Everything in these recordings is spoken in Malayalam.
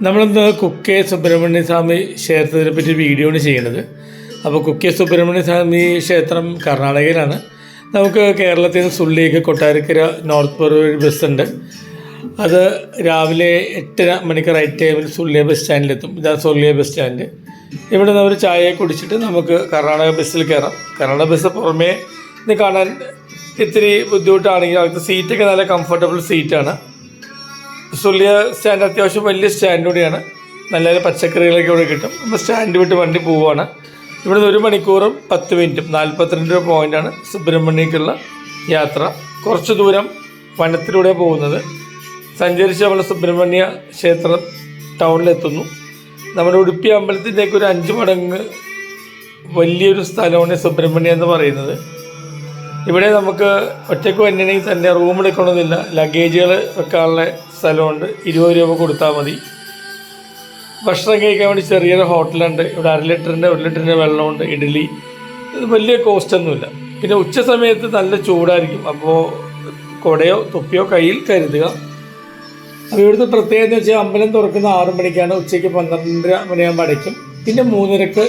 നമ്മളിന്ന് കുക്കെ സുബ്രഹ്മണ്യ സ്വാമി ക്ഷേത്രത്തിനെ പറ്റി വീഡിയോ ആണ് ചെയ്യുന്നത്. അപ്പോൾ കുക്കെ സുബ്രഹ്മണ്യ സ്വാമി ക്ഷേത്രം കർണാടകയിലാണ്. നമുക്ക് കേരളത്തിൽ നിന്ന് സുള്ളിക്ക് കൊട്ടാരക്കര നോർത്ത് പറവൂർ ബസ്സുണ്ട്. അത് രാവിലെ 8:30 മണിക്ക് റൈറ്റ് ടൈമിൽ സുള്ളിയ ബസ് സ്റ്റാൻഡിലെത്തും. ഇതാണ് സുള്ളിയ ബസ് സ്റ്റാൻഡ്. ഇവിടെ നിന്ന് ഒരു ചായ കുടിച്ചിട്ട് നമുക്ക് കർണാടക ബസ്സിൽ കയറാം. കർണാടക ബസ് പുറമേ ഇത് കാണാൻ ഇത്തിരി ബുദ്ധിമുട്ടാണെങ്കിൽ അവിടുത്തെ സീറ്റൊക്കെ നല്ല കംഫർട്ടബിൾ സീറ്റാണ്. സുള്ളിയ സ്റ്റാൻഡ് അത്യാവശ്യം വലിയ സ്റ്റാൻഡ് കൂടിയാണ്. നല്ല നല്ല പച്ചക്കറികളൊക്കെ ഇവിടെ കിട്ടും. അപ്പോൾ സ്റ്റാൻഡ് വിട്ട് വണ്ടി പോവുകയാണ്. ഇവിടുന്ന് 1 മണിക്കൂറും 10 മിനിറ്റും 42 രൂപ പോയിൻ്റാണ് സുബ്രഹ്മണ്യക്കുള്ള യാത്ര. കുറച്ച് ദൂരം വനത്തിലൂടെ പോകുന്നത്. സഞ്ചരിച്ച് നമ്മൾ സുബ്രഹ്മണ്യ ക്ഷേത്രം ടൗണിലെത്തുന്നു. നമ്മുടെ ഉടുപ്പി അമ്പലത്തിൻ്റെയൊക്കെ ഒരു 5 മടങ്ങ് വലിയൊരു സ്ഥലമാണ് സുബ്രഹ്മണ്യം എന്ന് പറയുന്നത്. ഇവിടെ നമുക്ക് ഒറ്റയ്ക്ക് വന്നിട്ടുണ്ടെങ്കിൽ തന്നെ റൂം എടുക്കണമെന്നില്ല. ലഗേജുകൾ വെക്കാനുള്ള സ്ഥലമുണ്ട്. 20 രൂപ കൊടുത്താൽ മതി. ഭക്ഷണം കഴിക്കാൻ വേണ്ടി ചെറിയൊരു ഹോട്ടലുണ്ട്. ഇവിടെ 1 ലിറ്ററിൻ്റെ വെള്ളമുണ്ട്. ഇഡ്ഡലി വലിയ കോസ്റ്റൊന്നുമില്ല. പിന്നെ ഉച്ച സമയത്ത് നല്ല ചൂടായിരിക്കും. അപ്പോൾ കുടയോ തൊപ്പിയോ കയ്യിൽ കരുതുക. അപ്പോൾ ഇവിടുത്തെ പ്രത്യേകത എന്ന് വെച്ചാൽ അമ്പലം തുറക്കുന്ന 6 മണിക്കാണ്. ഉച്ചയ്ക്ക് 12:30 മണിയാകുമ്പോൾ അടയ്ക്കും. പിന്നെ 3:30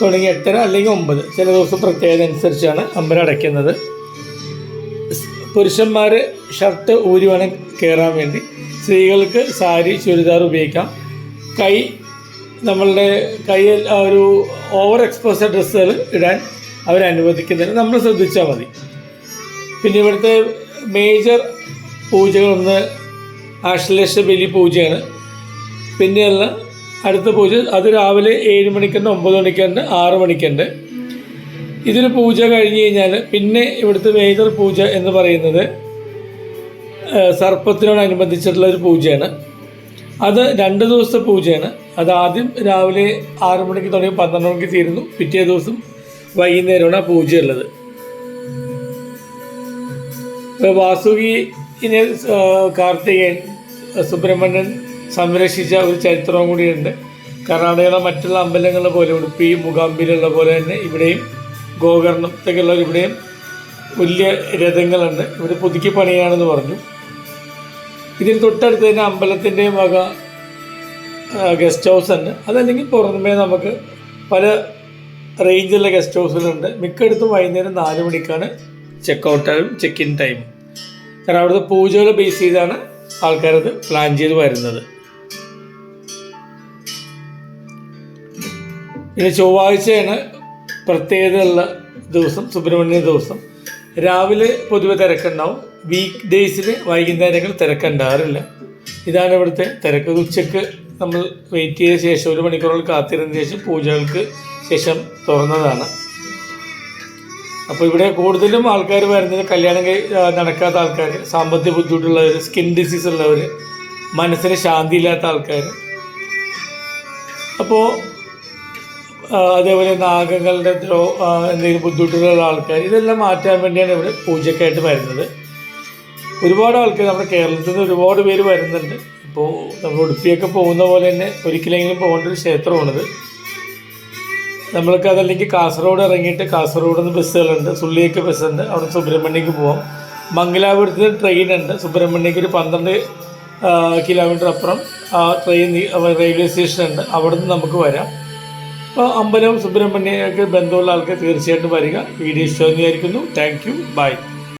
തുടങ്ങി 8:30 അല്ലെങ്കിൽ 9. ചില ദിവസം പ്രത്യേകത അനുസരിച്ചാണ് അമ്പലം അടയ്ക്കുന്നത്. പുരുഷന്മാർ ഷർട്ട് ഊരി വേണം കയറാൻ വേണ്ടി. സ്ത്രീകൾക്ക് സാരി ചുരിദാർ ഉപയോഗിക്കാം. നമ്മളുടെ കയ്യിൽ ഒരു ഓവർ എക്സ്പോസ് ഡ്രസ്സുകൾ ഇടാൻ അവരനുവദിക്കുന്നില്ല. നമ്മൾ ശ്രദ്ധിച്ചാൽ മതി. പിന്നെ ഇവിടുത്തെ മേജർ പൂജകളൊന്ന് ആശ്ലേഷ ബലി പൂജയാണ്. പിന്നെയുള്ള അടുത്ത പൂജ അത് രാവിലെ 7 മണിക്കുണ്ട്, 9 മണിക്കുണ്ട്, 6 മണിക്കുണ്ട്. ഇതിന് പൂജ കഴിഞ്ഞ് കഴിഞ്ഞാൽ പിന്നെ ഇവിടുത്തെ മേജർ പൂജ എന്ന് പറയുന്നത് സർപ്പത്തിനോടനുബന്ധിച്ചിട്ടുള്ള ഒരു പൂജയാണ്. അത് 2 ദിവസത്തെ പൂജയാണ്. അത് ആദ്യം രാവിലെ 6 മണിക്ക് തുടങ്ങി 12 മണിക്ക് തീരുന്നു. പിറ്റേ ദിവസം വൈകുന്നേരമാണ് ആ പൂജയുള്ളത്. വാസുകിനെ കാർത്തികേയൻ സുബ്രഹ്മണ്യൻ സംരക്ഷിച്ച ഒരു ചരിത്രവും കൂടിയുണ്ട്. കർണാടകയിലെ മറ്റുള്ള അമ്പലങ്ങളെ പോലെ ഉടുപ്പി മൂകാംബിയിലുള്ള പോലെ തന്നെ ഇവിടെയും ഗോകർണത്തൊക്കെയുള്ള ഇവിടെയും വലിയ രഥങ്ങളുണ്ട്. ഇവിടെ പുതുക്കി പണിയാണെന്ന് പറഞ്ഞു. ഇതിന് തൊട്ടടുത്ത് തന്നെ അമ്പലത്തിൻ്റെ വക ഗസ്റ്റ് ഹൗസ് ഉണ്ട്. അതല്ലെങ്കിൽ പുറമേ നമുക്ക് പല റേഞ്ചിലുള്ള ഗസ്റ്റ് ഹൗസുകളുണ്ട്. മിക്കയിടത്തും വൈകുന്നേരം 4 മണിക്കാണ് ചെക്കൗട്ടും ചെക്ക് ഇൻ ടൈമും. കാരണം അവിടുത്തെ പൂജകൾ ബേസ് ചെയ്താണ് ആൾക്കാരത് പ്ലാൻ ചെയ്ത് വരുന്നത്. പിന്നെ ചൊവ്വാഴ്ചയാണ് പ്രത്യേകതയുള്ള ദിവസം, സുബ്രഹ്മണ്യ ദിവസം. രാവിലെ പൊതുവെ തിരക്കുണ്ടാവും. വീക്ക് ഡേയ്സിൽ വൈകുന്നേരങ്ങൾ തിരക്കുണ്ടാകാറില്ല. ഇതാണ് ഇവിടുത്തെ തിരക്ക്. ഉച്ചയ്ക്ക് നമ്മൾ വെയിറ്റ് ചെയ്ത ശേഷം 1 മണിക്കൂറുകൾ കാത്തിരുന്ന ശേഷം പൂജകൾക്ക് ശേഷം തുറന്നതാണ്. അപ്പോൾ ഇവിടെ കൂടുതലും ആൾക്കാർ വരുന്നത് കല്യാണം നടക്കാത്ത ആൾക്കാർ, സാമ്പത്തിക ബുദ്ധിമുട്ടുള്ളവർ, സ്കിൻ ഡിസീസ് ഉള്ളവർ, മനസ്സിന് ശാന്തിയില്ലാത്ത ആൾക്കാർ, അപ്പോൾ അതേപോലെ നാഗങ്ങളുടെ എന്തെങ്കിലും ബുദ്ധിമുട്ടുള്ള ആൾക്കാർ, ഇതെല്ലാം മാറ്റാൻ വേണ്ടിയാണ് ഇവിടെ പൂജയ്ക്കായിട്ട് വരുന്നത്. ഒരുപാട് ആൾക്കാർ നമ്മുടെ കേരളത്തിൽ നിന്ന് ഒരുപാട് പേര് വരുന്നുണ്ട്. ഇപ്പോൾ നമ്മൾ ഉടുപ്പിയൊക്കെ പോകുന്ന പോലെ തന്നെ ഒരിക്കലെങ്കിലും പോകേണ്ട ഒരു ക്ഷേത്രമാണിത്. നമ്മൾക്ക് അതല്ലെങ്കിൽ കാസർഗോഡ് ഇറങ്ങിയിട്ട് കാസർഗോഡ് നിന്ന് ബസ്സുകളുണ്ട്. സുള്ളിയൊക്കെ ബസ്സുണ്ട്. അവിടെ സുബ്രഹ്മണ്യക്ക് പോകാം. മംഗലാപുരത്ത് ട്രെയിനുണ്ട്. സുബ്രഹ്മണ്യക്ക് ഒരു 12 കിലോമീറ്റർ അപ്പുറം ട്രെയിൻ റെയിൽവേ സ്റ്റേഷനുണ്ട്. അവിടെ നിന്ന് നമുക്ക് വരാം. അപ്പോൾ അമ്പലം സുബ്രഹ്മണ്യക്ക് ബന്ധമുള്ള ആൾക്കാർ തീർച്ചയായിട്ടും വരിക. വീഡിയോ ഇഷ്ടമെന്ന് വിചാരിക്കുന്നു. Thank you. ബൈ.